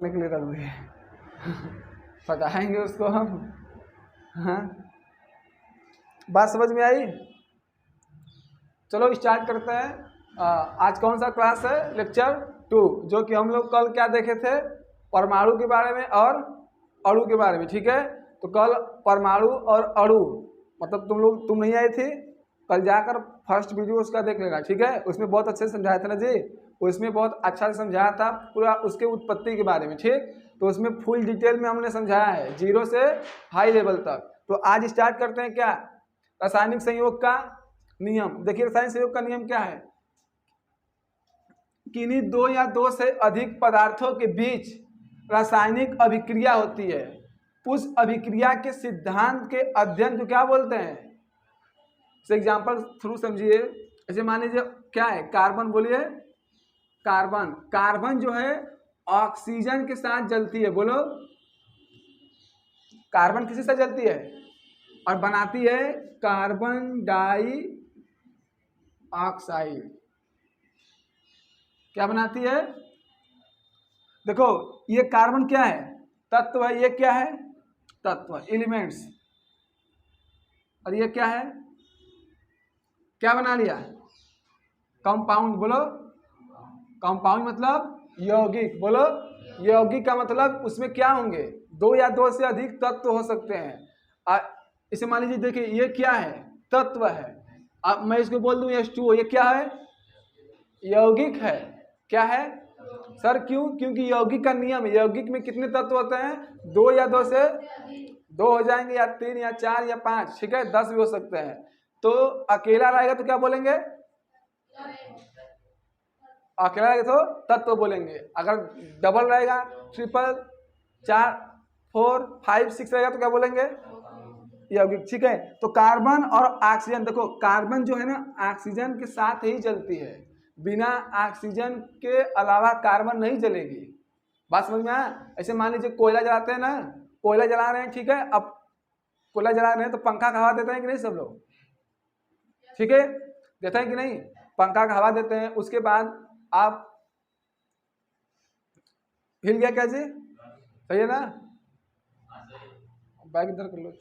करने के लिए रख दिए पकाएंगे उसको हम। हाँ, बात समझ में आई? चलो स्टार्ट करते हैं। आज कौन सा क्लास है? लेक्चर 2, जो कि हम लोग कल क्या देखे थे? परमाणु के बारे में और अणु के बारे में। ठीक है, तो कल परमाणु और अणु, मतलब तुम नहीं आई थी कल, जाकर फर्स्ट वीडियो उसका देख लेना। ठीक है, उसमें बहुत अच्छे से समझाया था ना जी, उसमें बहुत अच्छा से समझाया था पूरा उसके उत्पत्ति के बारे में। ठीक, तो उसमें फुल डिटेल में हमने समझाया है, 0 से हाई लेवल तक। तो आज स्टार्ट करते हैं क्या? रासायनिक संयोग का नियम। देखिए रासायनिक संयोग का नियम क्या है? किन्हीं 2 या 2 से अधिक पदार्थों के बीच रासायनिक अभिक्रिया होती है, उस अभिक्रिया के सिद्धांत के अध्ययन को क्या बोलते हैं? एग्जाम्पल थ्रू समझिए। ऐसे मान लीजिए क्या है, कार्बन, बोलिए कार्बन। कार्बन जो है ऑक्सीजन के साथ जलती है, बोलो कार्बन किसी से जलती है और बनाती है कार्बन डाई ऑक्साइड। क्या बनाती है? देखो ये कार्बन क्या है? तत्व है। ये क्या है? तत्व, एलिमेंट्स। और ये क्या है? क्या बना लिया? कंपाउंड। बोलो कंपाउंड मतलब यौगिक। बोलो यौगिक का मतलब उसमें क्या होंगे? 2 या 2 से अधिक तत्व हो सकते हैं। इसे मान लीजिए, देखिए ये क्या है? तत्व है। अब मैं इसको बोल दूं H2O, ये क्या है? यौगिक है। क्या है सर? क्यों? क्योंकि यौगिक का नियम है। यौगिक में कितने तत्व होते हैं? 2 या 2 से 2 हो जाएंगे, या 3 या 4 या 5, ठीक है, 10 भी हो सकते हैं। तो अकेला रहेगा तो क्या बोलेंगे? अकेला रहेगा तो तत्व बोलेंगे। अगर डबल रहेगा, ट्रिपल, 4, 4, 5, 6 रहेगा तो क्या बोलेंगे? यौगिक। ठीक है, तो कार्बन और ऑक्सीजन, देखो कार्बन जो है ना ऑक्सीजन के साथ ही जलती है, बिना ऑक्सीजन के अलावा कार्बन नहीं जलेगी। बात समझ में आया? ऐसे मान लीजिए कोयला जलाते हैं ना, कोयला जला रहे हैं, ठीक है, अब कोयला जला रहे हैं तो पंखा का हवा देते हैं कि नहीं सब लोग? ठीक है, देते हैं कि नहीं? पंखा का हवा देते हैं। उसके बाद आप हिल गया क्या जी? सही है ना? बैग इधर कर लो।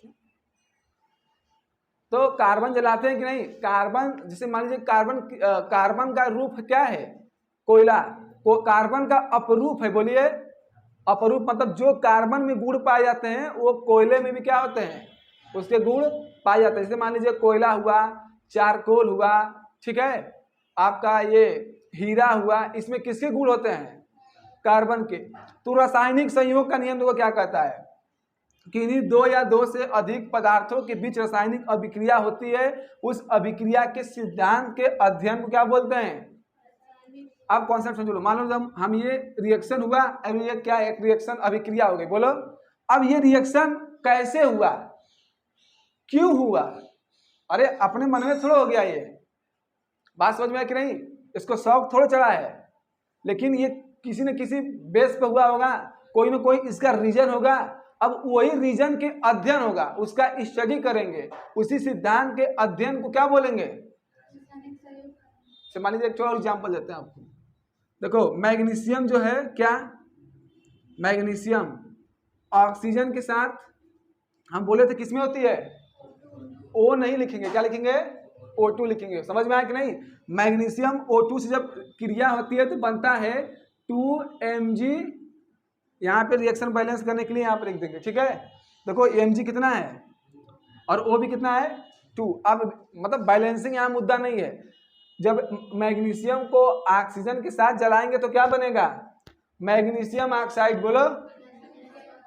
तो कार्बन जलाते हैं कि नहीं? कार्बन, जैसे मान लीजिए कार्बन का रूप क्या है? कोयला। कार्बन का अपरूप है, बोलिए अपरूप मतलब जो कार्बन में गुण पाए जाते हैं वो कोयले में भी क्या होते हैं? उसके गुण पाए जाते हैं। जैसे मान लीजिए कोयला हुआ, चारकोल हुआ, ठीक है, आपका ये हीरा हुआ, इसमें किसके गुण होते हैं? कार्बन के। तो रासायनिक संयोग का नियम देखो क्या कहता है? किन्हीं 2 या 2 से अधिक पदार्थों के बीच रासायनिक अभिक्रिया होती है, उस अभिक्रिया के सिद्धांत के अध्ययन को क्या बोलते हैं? अब कॉन्सेप्ट समझ लो। मान लो जब हम ये रिएक्शन हुआ, अब ये क्या है? एक रिएक्शन अभिक्रिया हो गई। बोलो अब ये रिएक्शन कैसे हुआ, क्यों हुआ? अरे अपने मन में थोड़ा हो गया ये। बात समझ में है कि नहीं? इसको शौक थोड़ा चढ़ा है, लेकिन ये किसी न किसी बेस पे हुआ होगा, कोई ना कोई इसका रीजन होगा। अब वही रीजन के अध्ययन होगा, उसका स्टडी करेंगे, उसी सिद्धांत के अध्ययन को क्या बोलेंगे? मान लीजिए एक एग्जाम्पल देते हैं आपको। देखो मैग्नीशियम जो है, क्या मैग्नीशियम ऑक्सीजन के साथ हम बोले थे किसमें होती है? O नहीं लिखेंगे, क्या लिखेंगे? O2 लिखेंगे। समझ में आया कि नहीं? मैग्नीशियम O2 से जब क्रिया होती है तो बनता है 2Mg। यहाँ पे रिएक्शन बैलेंस करने के लिए यहाँ पे लिख देंगे, ठीक है। देखो Mg कितना है और O भी कितना है? 2। अब मतलब बैलेंसिंग यहाँ मुद्दा नहीं है। जब मैग्नीशियम को ऑक्सीजन के साथ जलाएंगे तो क्या बनेगा? Magnesium oxide. बोलो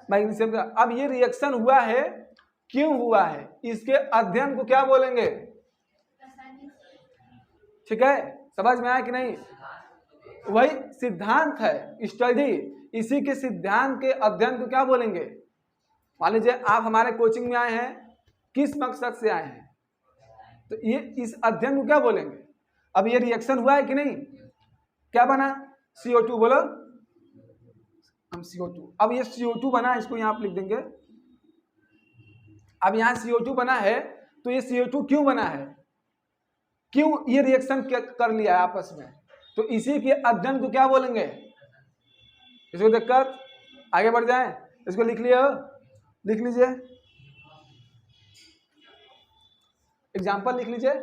मैग्नीशियम का। अब ये रिएक्शन हुआ है, क्यों हुआ है, इसके अध्ययन को क्या बोलेंगे? ठीक है, समझ में आया कि नहीं? वही सिद्धांत है, स्टडी, इसी के सिद्धांत के अध्ययन को क्या बोलेंगे? मान लीजिए आप हमारे कोचिंग में आए हैं, किस मकसद से आए हैं, तो ये इस अध्ययन को क्या बोलेंगे? अब ये रिएक्शन हुआ है कि नहीं? क्या बना? CO2। बोलो हम CO2। अब ये CO2 बना, इसको यहाँ पे लिख देंगे। अब यहाँ CO2 बना है, तो ये CO2 क्यों बना है, क्यों ये रिएक्शन कर लिया है आपस में, तो इसी के अध्ययन को क्या बोलेंगे? इसको देखकर आगे बढ़ जाए, इसको लिख लिया, लिख लीजिए, एग्जाम्पल लिख लीजिए।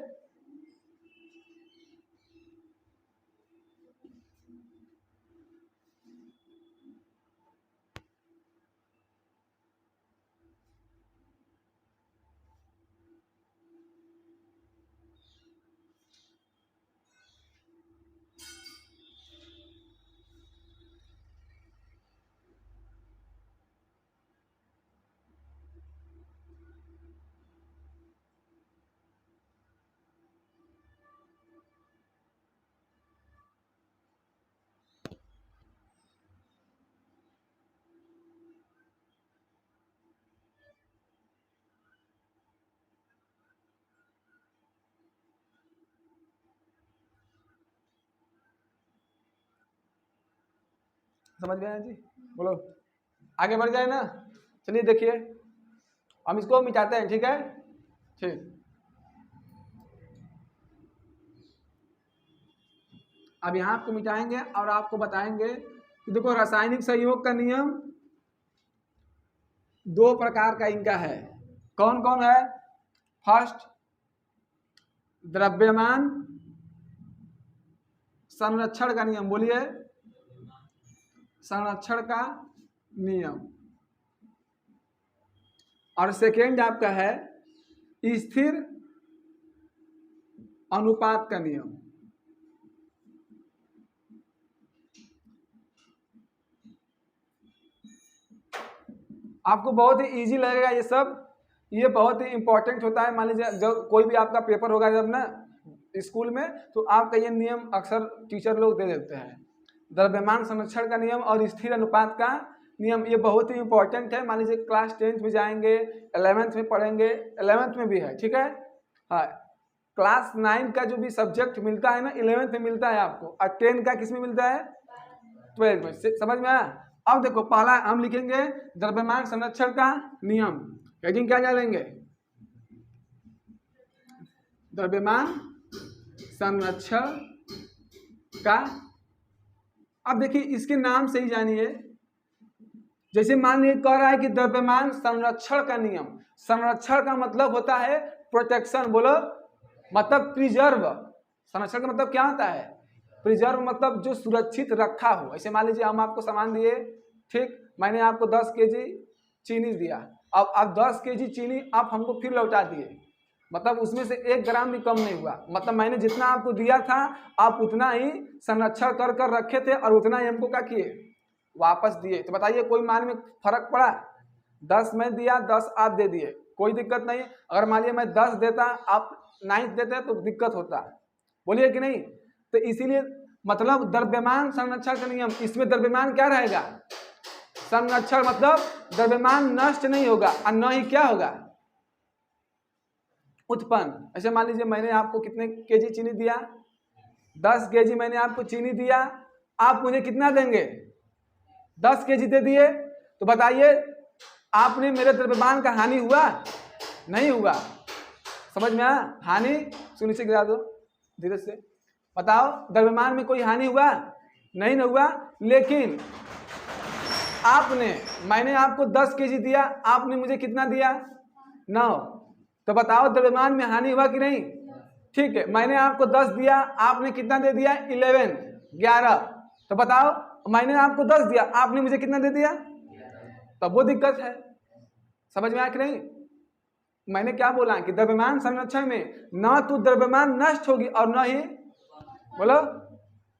समझ गए जी, बोलो, आगे बढ़ जाए ना। चलिए देखिए, हम इसको मिटाते हैं, ठीक है, ठीक। अब यहाँ आपको मिटाएंगे और आपको बताएंगे कि देखो रासायनिक संयोग का नियम दो प्रकार का इनका है। कौन कौन है? फर्स्ट, द्रव्यमान संरक्षण का नियम, बोलिए, संरक्षण का नियम। और सेकेंड आपका है स्थिर अनुपात का नियम। आपको बहुत ही इजी लगेगा ये सब, ये बहुत ही इंपॉर्टेंट होता है। मान लीजिए जब कोई भी आपका पेपर होगा जब ना स्कूल में, तो आपका ये नियम अक्सर टीचर लोग दे देते हैं, द्रव्यमान संरक्षण का नियम और स्थिर अनुपात का नियम। ये बहुत ही इंपॉर्टेंट है। मान लीजिए क्लास 10th में जाएंगे, 11th में पढ़ेंगे, 11th में भी है, ठीक है। हाँ, क्लास 9 का जो भी सब्जेक्ट मिलता है ना 11th में मिलता है आपको, और 10 का किस में मिलता है? 12th में। समझ में आया? अब देखो, पहला हम लिखेंगे द्रव्यमान संरक्षण का नियम। हेडिंग क्या डालेंगे? द्रव्यमान संरक्षण का। अब देखिए इसके नाम से ही जानिए, जैसे मान लीजिए कह रहा है कि द्रव्यमान संरक्षण का नियम। संरक्षण का मतलब होता है प्रोटेक्शन, बोलो, मतलब प्रिजर्व। संरक्षण का मतलब क्या होता है? प्रिजर्व, मतलब जो सुरक्षित रखा हो। ऐसे मान लीजिए हम आपको सामान दिए, ठीक, मैंने आपको 10 kg चीनी दिया, अब आप 10 kg चीनी आप हमको फिर लौटा दिए, मतलब उसमें से 1 ग्राम भी कम नहीं हुआ। मतलब मैंने जितना आपको दिया था आप उतना ही संरक्षण कर कर रखे थे और उतना ही हमको क्या किए? वापस दिए। तो बताइए कोई मान में फर्क पड़ा? 10 मैं दिया, 10 आप दे दिए, कोई दिक्कत नहीं। अगर मान लिया मैं 10 देता आप 9 देते तो दिक्कत होता, बोलिए कि नहीं? तो इसीलिए मतलब द्रव्यमान संरक्षण का नियम, इसमें द्रव्यमान क्या रहेगा? संरक्षण, मतलब द्रव्यमान नष्ट नहीं होगा और न ही क्या होगा? उत्पन्न। ऐसे मान लीजिए मैंने आपको कितने केजी चीनी दिया? 10 kg मैंने आपको चीनी दिया, आप मुझे कितना देंगे? 10 kg दे दिए। तो बताइए आपने मेरे द्रव्यमान का हानि हुआ? नहीं हुआ। समझ में आया? हानि नीचे गिरा दो धीरे से, बताओ द्रव्यमान में कोई हानि हुआ? नहीं ना हुआ। लेकिन मैंने आपको 10 kg दिया, आपने मुझे कितना दिया? 9। तो बताओ द्रव्यमान में हानि हुआ कि नहीं? ठीक है, मैंने आपको 10 दिया, आपने कितना दे दिया? 11। तो बताओ मैंने आपको 10 दिया, आपने मुझे कितना दे दिया? तब वो दिक्कत है। समझ में आया कि नहीं? मैंने क्या बोला कि द्रव्यमान संरक्षण में न तो द्रव्यमान नष्ट होगी और न ही, बोलो,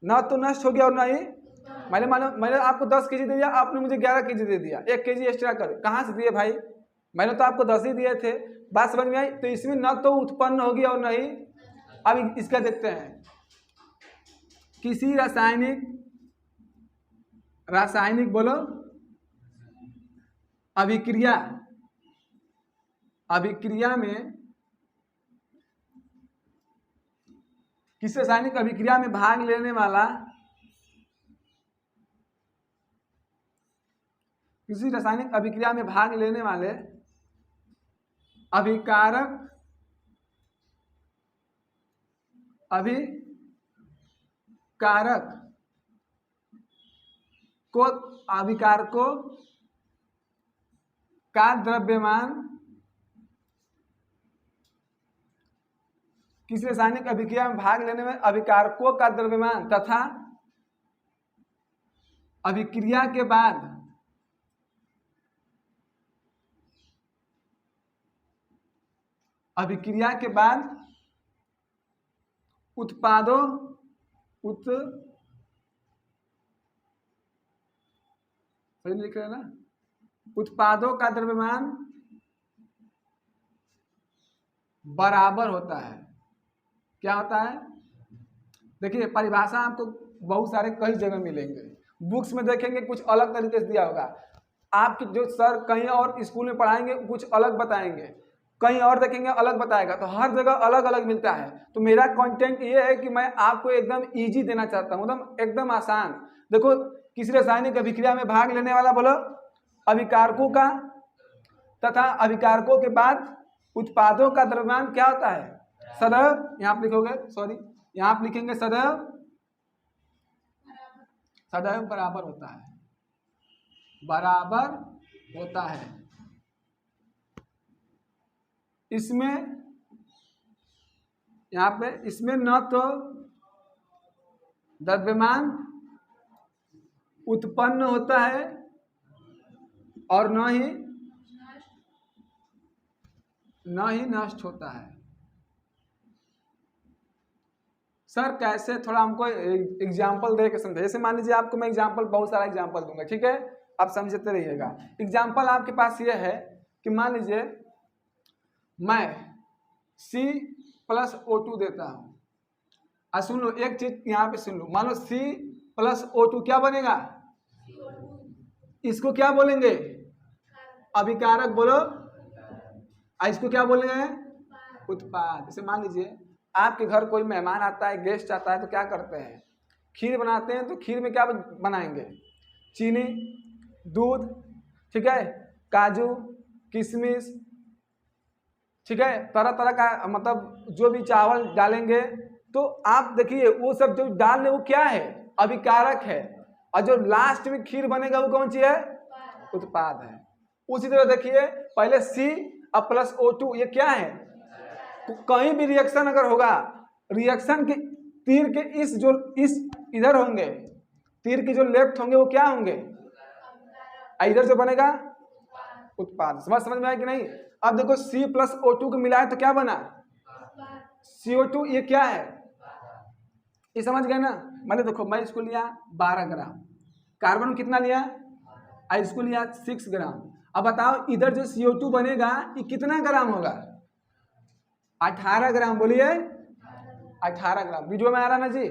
न तो नष्ट होगी और न ही, मैंने आपको 10 kg दे दिया, आपने मुझे 11 kg दे दिया, 1 kg एक्स्ट्रा कर। कहाँ से दिए भाई? मैंने तो आपको 10 ही दिए थे। बात समझ में आई? तो इसमें न तो उत्पन्न होगी और न ही। अब इसका देखते हैं, किसी रासायनिक बोलो अभिक्रिया में, किसी रासायनिक अभिक्रिया में भाग लेने वाला, किसी रासायनिक अभिक्रिया में भाग लेने वाले अभिकारक को अभिकारकों का द्रव्यमान किसी रासायनिक अभिक्रिया में भाग लेने में अभिकारकों का द्रव्यमान तथा अभिक्रिया के बाद उत्पादों सही लिख रहे हैं ना, उत्पादों का द्रव्यमान बराबर होता है। क्या होता है? देखिए परिभाषा आपको बहुत सारे कई जगह मिलेंगे, बुक्स में देखेंगे कुछ अलग तरीके से दिया होगा, आपके जो सर कहीं और स्कूल में पढ़ाएंगे कुछ अलग बताएंगे, कहीं और देखेंगे अलग बताएगा, तो हर जगह अलग अलग मिलता है। तो मेरा कंटेंट ये है कि मैं आपको एकदम इजी देना चाहता हूँ, एकदम आसान। देखो किसी रासायनिक अभिक्रिया में भाग लेने वाला बोलो अभिकारकों का तथा अभिकारकों के बाद उत्पादों का द्रव्यमान क्या होता है? सदैव, यहाँ आप लिखोगे, सॉरी यहाँ आप लिखेंगे सदैव बराबर होता है, बराबर होता है। इसमें यहाँ पे इसमें न तो द्रव्यमान उत्पन्न होता है और न ही नष्ट होता है। सर कैसे? थोड़ा हमको एग्जाम्पल दे के समझे। जैसे मान लीजिए आपको मैं एग्जाम्पल, बहुत सारा एग्जाम्पल दूंगा, ठीक है, आप समझते रहिएगा। एग्जाम्पल आपके पास ये है कि मान लीजिए मैं C+O2 देता हूं। सुन लो एक चीज यहाँ पे सुन लो, मान लो C+O2 क्या बनेगा? इसको क्या बोलेंगे? अभिकारक बोलो। इसको क्या बोलेंगे? उत्पाद। जैसे मान लीजिए आपके घर कोई मेहमान आता है, गेस्ट आता है, तो क्या करते हैं? खीर बनाते हैं। तो खीर में क्या बनाएंगे? चीनी, दूध, ठीक है, काजू, किशमिश, ठीक है, तरह तरह का मतलब जो भी चावल डालेंगे। तो आप देखिए वो सब जो डाल रहे वो क्या है? अभिकारक है। और जो लास्ट में खीर बनेगा वो कौन सी है? उत्पाद है। उसी तरह देखिए पहले C+O2 ये क्या है? तो कहीं भी रिएक्शन अगर होगा, रिएक्शन के तीर के इस इधर होंगे, तीर के जो लेफ्ट होंगे वो क्या होंगे? इधर जो बनेगा उत्पाद। समझ में आया कि नहीं? अब देखो C+O2 को मिलाए तो क्या बना? CO2। ये क्या है? ये समझ गए ना? मैंने देखो मैं इसको लिया 12 ग्राम, कार्बन कितना लिया? इसको लिया 6 ग्राम। अब बताओ इधर जो CO2 बनेगा ये कितना ग्राम होगा? 18 ग्राम। बोलिए 18 ग्राम। वीडियो में आ रहा ना जी?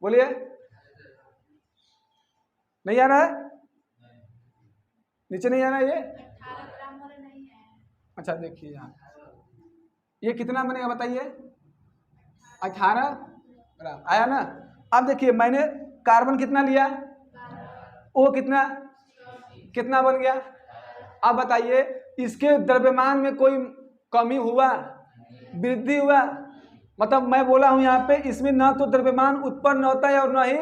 बोलिए नहीं आ रहा है? नीचे नहीं आ रहा है ये? अच्छा देखिए यहाँ ये कितना बनेगा बताइए? 18 ग्राम आया ना? अब देखिए मैंने कार्बन कितना लिया? ओ कितना बन गया? अब बताइए इसके द्रव्यमान में कोई कमी हुआ, वृद्धि हुआ? मतलब मैं बोला हूं यहाँ पे इसमें ना तो द्रव्यमान उत्पन्न होता है और ना ही,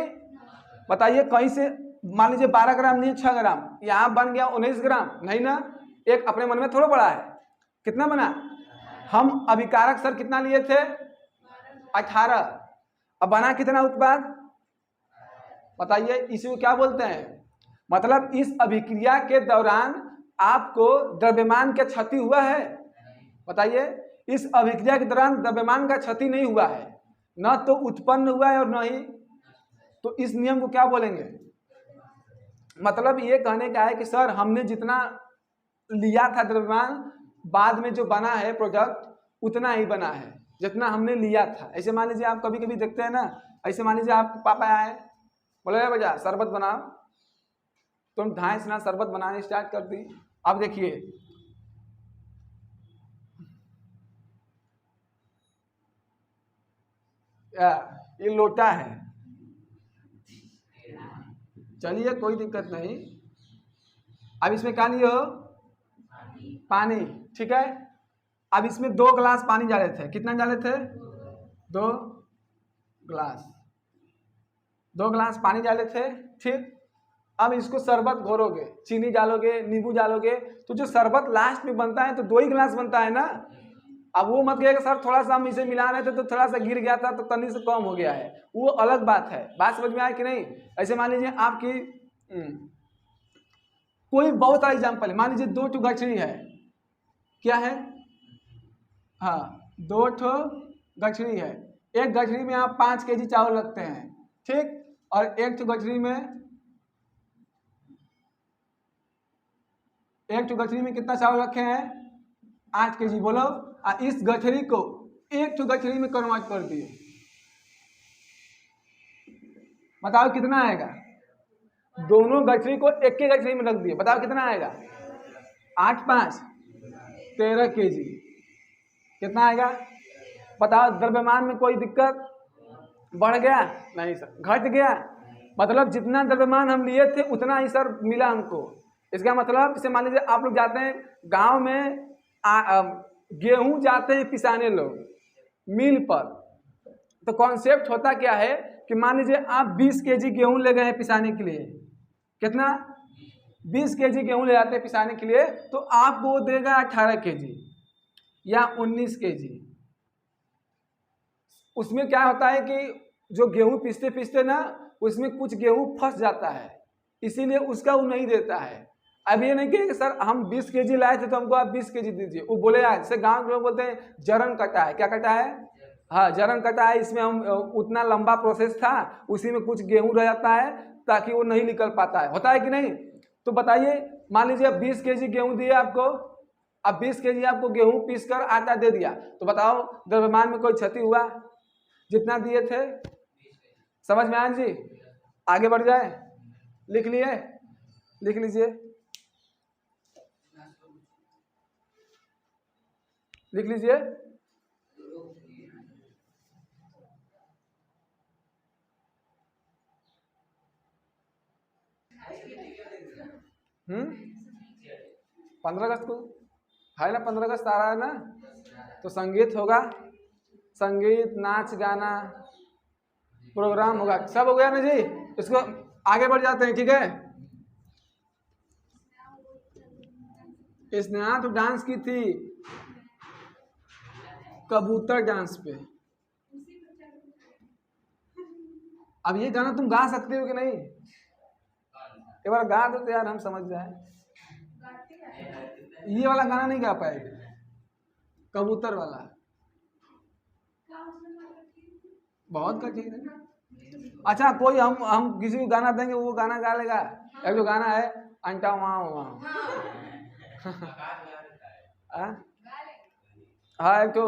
बताइए कहीं से मान लीजिए 12 ग्राम लिए 6 ग्राम, यहाँ बन गया 19 ग्राम, नहीं ना? एक अपने मन में थोड़ा बड़ा है, कितना बना? हम अभिकारक सर कितना लिए थे? 18। अब बना कितना उत्पाद? बताइए इसी को क्या बोलते हैं? मतलब इस अभिक्रिया के दौरान आपको द्रव्यमान का क्षति हुआ है? बताइए इस अभिक्रिया के दौरान द्रव्यमान का क्षति नहीं हुआ है, न तो उत्पन्न हुआ है और न ही, तो इस नियम को क्या बोलेंगे? मतलब ये कहने का है कि सर हमने जितना लिया था द्रव्यमान, बाद में जो बना है प्रोडक्ट उतना ही बना है जितना हमने लिया था। ऐसे मान लीजिए आप कभी कभी देखते हैं ना, ऐसे मान लीजिए आपको पापा आए बोले बजा शरबत बनाओ, तुम ढाई से ना शरबत बनाने स्टार्ट कर दी। अब देखिए ये लोटा है, चलिए कोई दिक्कत नहीं। अब इसमें क्या लिए हो? पानी, ठीक है। अब इसमें 2 गिलास पानी डाले थे, कितना डाले थे? 2 गिलास, 2 गिलास पानी डाले थे, ठीक। अब इसको शरबत घोरोगे, चीनी डालोगे, नींबू डालोगे, तो जो शरबत लास्ट में बनता है तो 2 ही गिलास बनता है ना। अब वो मत कहिएगा सर थोड़ा सा हम इसे मिला रहे थे तो थोड़ा सा गिर गया था तो तनी से कम हो गया है, वो अलग बात है। बात समझ में आया कि नहीं? ऐसे मान लीजिए आपकी कोई बहुत सारा एग्जाम्पल है। मान लीजिए 2 ठो गठरी है, क्या है? हाँ, 2 ठो गठरी है। एक गठरी में आप 5 केजी चावल रखते हैं, ठीक, और एक ठो गठरी में कितना चावल रखे हैं? 8 केजी। बोलो, इस गठरी को एक ठो गठरी में कन्वर्ट कर दिए, बताओ कितना आएगा? दोनों गठरी को एक के गठरी में रख दिए, बताओ कितना आएगा? 8 5 13 केजी। कितना आएगा बताओ? द्रव्यमान में कोई दिक्कत? बढ़ गया? नहीं सर, घट गया। मतलब जितना द्रव्यमान हम लिए थे उतना ही सर मिला हमको। इसका मतलब जैसे मान लीजिए आप लोग जाते हैं गांव में, गेहूं जाते हैं पिसाने लोग मिल पर, तो कॉन्सेप्ट होता क्या है कि मान लीजिए आप 20 केजी गेहूं ले गए हैं पिसाने के लिए। कितना? 20 केजी गेहूं ले जाते हैं पिसाने के लिए, तो आपको वो देगा 18 केजी या 19 केजी। उसमें क्या होता है कि जो गेहूं पीसते पीसते ना उसमें कुछ गेहूं फंस जाता है, इसीलिए उसका वो नहीं देता है। अब ये नहीं कि सर हम 20 केजी लाए थे तो हमको आप 20 केजी दीजिए, वो बोले जैसे गांव के लोग बोलते हैं जरन कटा है। क्या कटा है? हाँ, जरन कटा है। इसमें हम उतना लंबा प्रोसेस था, उसी में कुछ गेहूं रह जाता है ताकि वो नहीं निकल पाता है। होता है कि नहीं? तो बताइए, मान लीजिए अब 20 केजी गेहूं दिए आपको, अब 20 केजी आपको गेहूं पीस कर आटा दे दिया, तो बताओ द्रव्यमान में कोई क्षति हुआ? जितना दिए थे। समझ में आया जी? आगे बढ़ जाए? लिख लिए? लिख लीजिए, लिख लीजिए। हम्म, 15 अगस्त को है ना? 15 अगस्त आ रहा है ना, तो संगीत होगा, संगीत, नाच गाना, प्रोग्राम होगा, सब हो गया ना जी। इसको आगे बढ़ जाते हैं, ठीक है? स्नेहा तो डांस की थी कबूतर डांस पे। अब ये गाना तुम गा सकते हो कि नहीं? एक बार गा दो तो यार हम समझ जाए। ये वाला गाना नहीं गा पाएगा, कबूतर वाला बहुत कठिन है। अच्छा, कोई हम किसी को गाना देंगे, वो गाना गा लेगा। एक जो गाना है अंटा वहाँ वहाँ हाँ, एक तो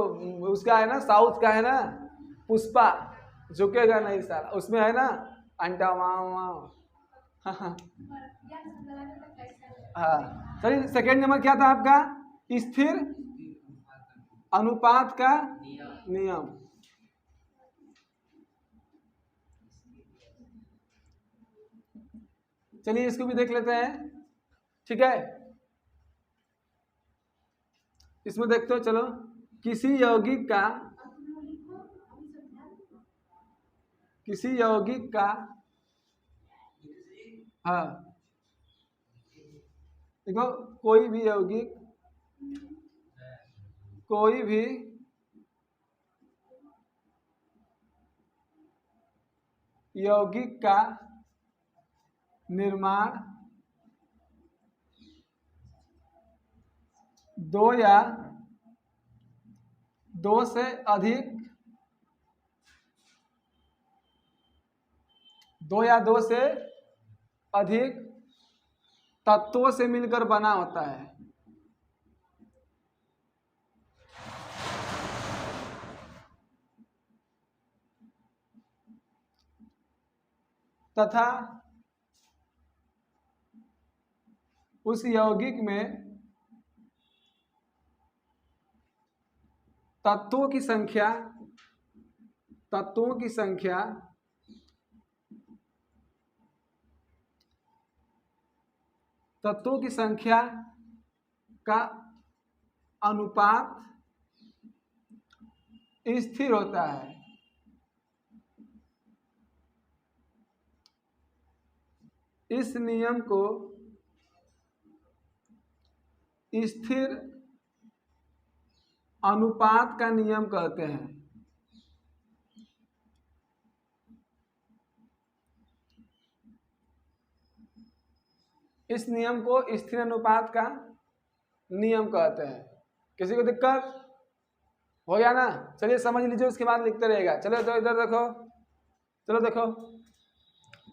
उसका है ना, साउथ का है ना, पुष्पा, झुकेगा नहीं साला, उसमें है ना अंटा वहाँ वहाँ। हाँ, चलिए सेकेंड नंबर क्या था आपका? स्थिर अनुपात का नियम। चलिए इसको भी देख लेते हैं, ठीक है? इसमें देखते हो, चलो। किसी यौगिक का हाँ, देखो, कोई भी यौगिक का निर्माण दो या दो से अधिक तत्वों से मिलकर बना होता है, तथा उस यौगिक में तत्वों की संख्या का अनुपात स्थिर होता है। इस नियम को स्थिर अनुपात का नियम कहते हैं। इस नियम को स्थिर अनुपात का नियम कहते हैं। किसी को दिक्कत हो गया ना? चलिए समझ लीजिए, उसके बाद लिखते रहेगा। चलो तो इधर देखो, चलो देखो,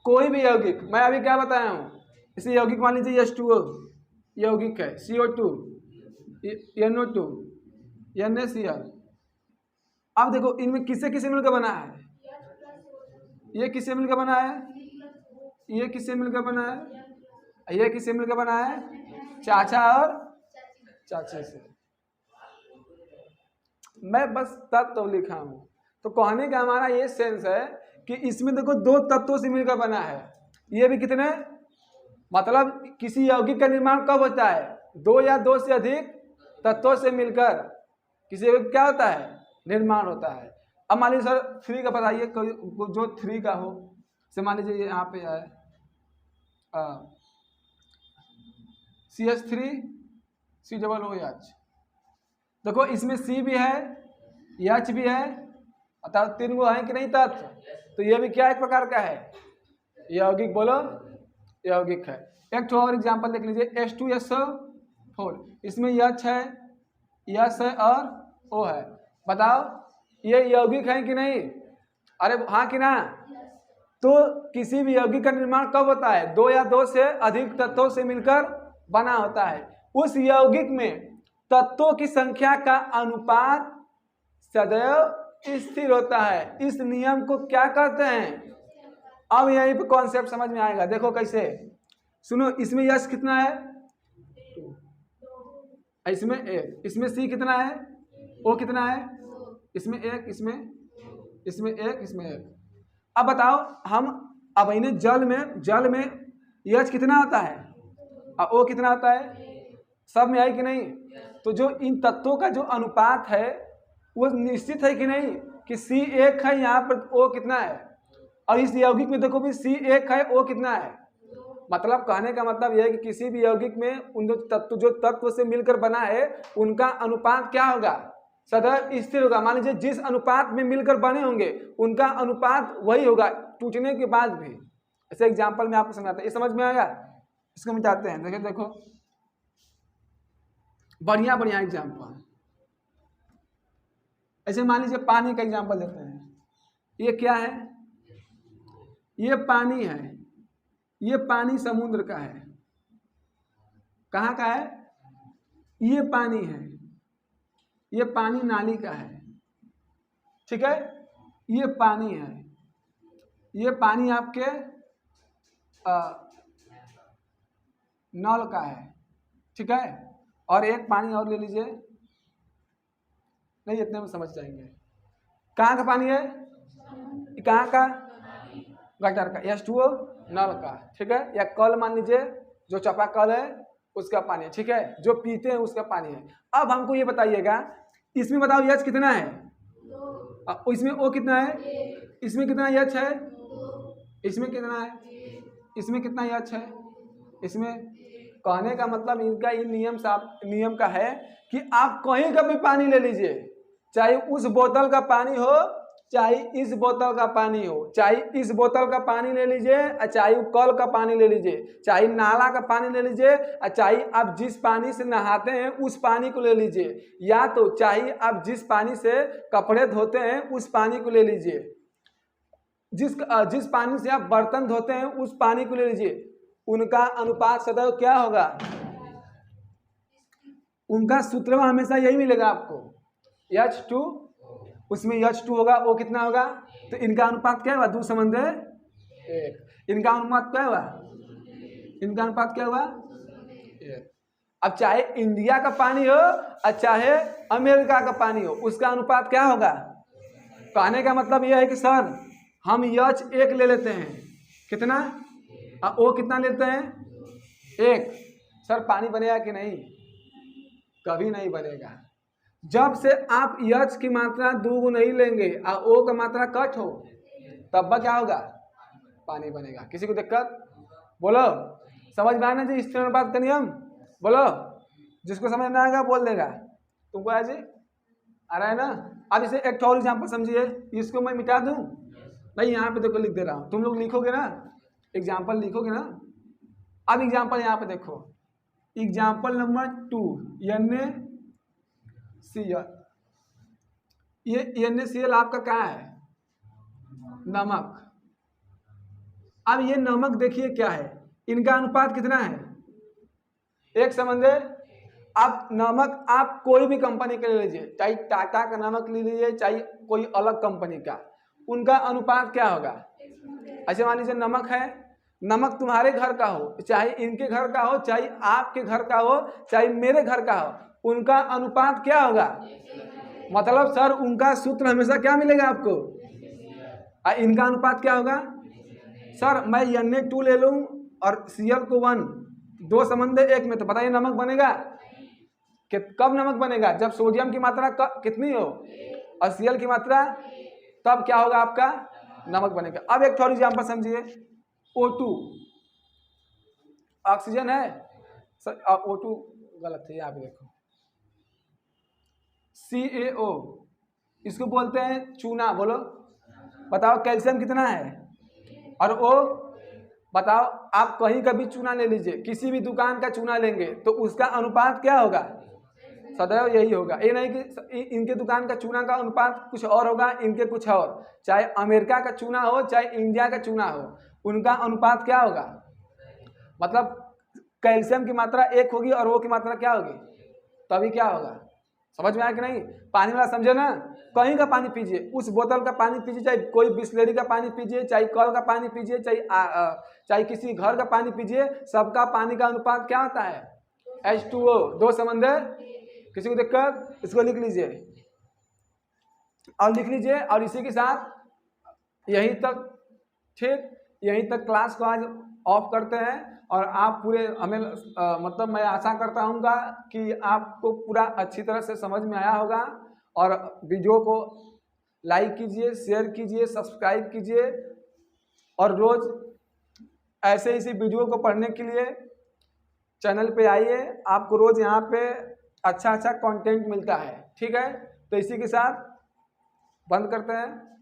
कोई भी यौगिक, मैं अभी क्या बताया हूँ, इसे यौगिक मान लीजिए H2O यौगिक है, CO2, NO2, NaCl। अब देखो इनमें किससे किससे मिलकर बना है? ये किससे मिलकर बना है? ये किससे मिलकर बना है? ये किससे मिलकर बना है? चाचा और चाचे से। मैं बस तत्व लिखा हूं। तो कहने का हमारा ये सेंस है कि इसमें देखो दो तत्वों से मिलकर बना है। ये भी कितने, मतलब किसी यौगिक का निर्माण कब होता है? दो या दो से अधिक तत्वों से मिलकर किसी यौगिक क्या होता है? निर्माण होता है। अब मान लीजिए सर 3 का बताइए, जो 3 का हो, से मान लीजिए यहाँ पे है CH3 COOH। देखो इसमें C भी है, H भी है, अर्थात 3 गो है कि नहीं तत्व? तो ये भी क्या एक प्रकार का है? यौगिक। बोलो यौगिक है। एक और एग्जांपल देख लीजिए, H2SO4, इसमें H है, S है और O है। बताओ ये यौगिक है कि नहीं? अरे हाँ कि ना? तो किसी भी यौगिक का निर्माण कब होता है? दो या दो से अधिक तत्वों से मिलकर बना होता है। उस यौगिक में तत्वों की संख्या का अनुपात सदैव स्थिर होता है। इस नियम को क्या कहते हैं? अब यहीं पे कॉन्सेप्ट समझ में आएगा। देखो कैसे, सुनो, इसमें यश कितना है? 2। इसमें 1। इसमें C कितना है? O कितना है? इसमें 1, इसमें 1, इसमें 1। अब बताओ, हम अब इन्हें जल में यश कितना होता है और O कितना होता है? सब में आई कि नहीं? तो जो इन तत्वों का जो अनुपात है वो निश्चित है कि नहीं, कि C 1 है, यहाँ पर O कितना है, और इस यौगिक में देखो भी C 1 है, O कितना है। मतलब कहने का मतलब यह है कि किसी भी यौगिक में उन जो तत्व से मिलकर बना है उनका अनुपात क्या होगा? सदैव स्थिर होगा। मान लीजिए जिस अनुपात में मिलकर बने होंगे उनका अनुपात वही होगा टूटने के बाद भी। ऐसे एग्जाम्पल में आपको समझाते हैं, ये समझ में आएगा? इसको मिटाते हैं। देखो बढ़िया बढ़िया एग्जाम्पल। ऐसे मान लीजिए पानी का एग्जाम्पल देते हैं। ये क्या है? ये पानी है। ये पानी समुद्र का है। कहाँ का है? ये पानी है। ये पानी नाली का है। ठीक है, ये पानी है। ये पानी आपके नल का है। ठीक है, और एक पानी और ले लीजिए, नहीं इतने में समझ जाएंगे। कहाँ का पानी है? कहाँ का? गटर का। H2O नल का। ठीक है, या कल मान लीजिए, जो चापाकल है उसका पानी है। ठीक है, जो पीते हैं उसका पानी है। अब हमको ये बताइएगा, इसमें बताओ H कितना है? इसमें O कितना है? इसमें कितना H है? इसमें कितना है? इसमें कितना H है? इसमें। कहने का मतलब इनका इन नियम का है कि आप कहीं का भी पानी ले लीजिए, चाहे उस बोतल का पानी हो, चाहे इस बोतल का पानी हो, चाहे इस बोतल का पानी ले लीजिए, चाहे कल का पानी ले लीजिए, चाहे नाला का पानी ले लीजिए, चाहे आप जिस पानी से नहाते हैं उस पानी को ले लीजिए, या तो चाहे आप जिस पानी से कपड़े धोते हैं उस पानी को ले लीजिए, जिस पानी से आप बर्तन धोते हैं उस पानी को ले लीजिए, उनका अनुपात सदैव क्या होगा? उनका सूत्र हमेशा यही मिलेगा आपको, H2, उसमें H2 होगा, O कितना होगा? तो इनका अनुपात क्या हुआ? 2 संबंध 1। इनका अनुपात क्या हुआ? इनका अनुपात क्या हुआ? 1। अब चाहे इंडिया का पानी हो और चाहे अमेरिका का पानी हो, उसका अनुपात क्या होगा? कहने का मतलब यह है कि सर हम H1 ले लेते हैं, कितना, और O कितना लेते हैं? 1। सर पानी बनेगा कि नहीं? कभी नहीं बनेगा। जब से आप H की मात्रा 2 नहीं लेंगे और O का मात्रा कट हो, तब क्या होगा? पानी बनेगा। किसी को दिक्कत? बोलो, समझ में आया ना जी स्थिर अनुपात का नियम? बोलो, जिसको समझ में आएगा बोल देगा। तुमको आया जी? आ रहा है ना? अब इसे एक और एग्जाम्पल समझिए, इसको मैं मिटा दूं? नहीं, यहाँ पे देखो लिख दे रहा हूँ, तुम लोग लिखोगे ना, एग्जाम्पल लिखोगे ना। अब एग्जाम्पल यहाँ पे देखो, एग्जाम्पल नंबर 2, NaCl। ये NaCl आपका क्या है? नमक। अब ये नमक देखिए क्या है, इनका अनुपात कितना है? 1:। आप नमक आप कोई भी कंपनी का ले लीजिए, चाहे टाटा का नमक ले लीजिए, चाहे कोई अलग कंपनी का, उनका अनुपात क्या होगा? ऐसे मान लीजिए नमक है, नमक तुम्हारे घर का हो, चाहे इनके घर का हो, चाहे आपके घर का हो, चाहे मेरे घर का हो, उनका अनुपात क्या होगा? मतलब सर उनका सूत्र हमेशा क्या मिलेगा आपको? इनका अनुपात क्या होगा? सर मैं Na2 ले लूं और Cl को 1, 2:1 में, तो बताइए नमक बनेगा? कब नमक बनेगा? जब सोडियम की मात्रा कितनी हो और Cl की मात्रा, तब क्या होगा आपका? नमक बनेगा। अब एक थोड़ी एग्जाम्पल समझिए, O2 ऑक्सीजन है सर, O2 गलत है, यहाँ पे देखो, CaO इसको बोलते हैं चूना। बोलो, बताओ कैल्शियम कितना है? और O बताओ, आप कहीं का भी चूना ले लीजिए, किसी भी दुकान का चूना लेंगे तो उसका अनुपात क्या होगा? सदैव यही होगा। ये नहीं कि इनके दुकान का चूना का अनुपात कुछ और होगा, इनके कुछ और, चाहे अमेरिका का चूना हो चाहे इंडिया का चूना हो, उनका अनुपात क्या होगा? मतलब कैल्शियम की मात्रा 1 होगी और वो की मात्रा क्या होगी? तभी क्या होगा? समझ में आया कि नहीं? पानी वाला समझे ना? कहीं का पानी पीजिए, उस बोतल का पानी पीजिए, चाहे कोई बिस्लेरी का पानी पीजिए, चाहे कल का पानी पीजिए, चाहे किसी घर का पानी पीजिए, सबका पानी का अनुपात क्या होता है? H2O, 2:। किसी को दिक्कत? इसको लिख लीजिए और लिख लीजिए, और इसी के साथ यहीं तक, ठीक, यहीं तक क्लास को आज ऑफ करते हैं। और आप पूरे हमें मतलब मैं आशा करता हूँ कि आपको पूरा अच्छी तरह से समझ में आया होगा। और वीडियो को लाइक कीजिए, शेयर कीजिए, सब्सक्राइब कीजिए, और रोज ऐसे इसी वीडियो को पढ़ने के लिए चैनल पे आइए, आपको रोज यहाँ पे अच्छा अच्छा कंटेंट मिलता है। ठीक है, तो इसी के साथ बंद करते हैं।